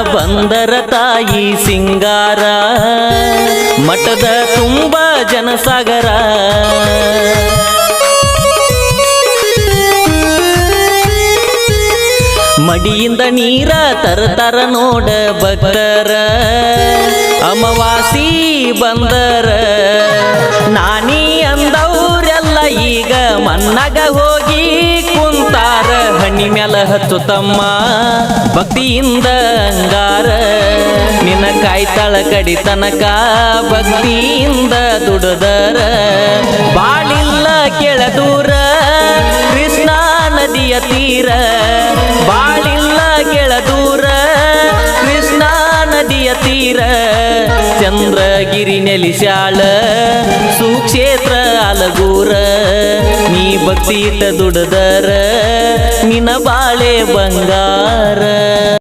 ಬಂದರ ತಾಯಿ ಸಿಂಗಾರ ಮಠದ ತುಂಬ ಜನಸಾಗರ ಮಡಿಯಿಂದ ನೀರ ತರತರ ನೋಡ ಭಕ್ತರ ಅಮಾವಾಸಿ ಬಂದರ ನಾನಿ ಅಂದವ್ರೆಲ್ಲ ಈಗ ಮನ್ನಗ ಹೋಗಿ ಕುಂತಾರ ಹಣ್ಣಿ ಮ್ಯಾಲ ಹಚ್ಚುತ್ತಮ್ಮ ಭಕ್ತಿಯಿಂದ ಅಂಗಾರ ನಿನ್ನ ಕಾಯ್ತಾಳ ಕಡಿ ತನಕ ಭಕ್ತಿಯಿಂದ ದುಡದರ ಬಾಳಿಲ್ಲ ಕೆಳದೂರ ಕೃಷ್ಣ ನದಿಯ ತೀರ ಬಾಳಿಲ್ಲ ಕೆಳದೂರ ಕೃಷ್ಣ ನದಿಯ ತೀರ ಚಂದ್ರಗಿರಿ ನೆಲಿಸ್ಯಾಳ ಸುಕ್ಷೇತ್ರ ಅಲಗೂರ ನೀ ಭಕ್ತಿ ದುಡದರ ನಿನ್ನ ಬಾಳೆ ಬಂಗಾರ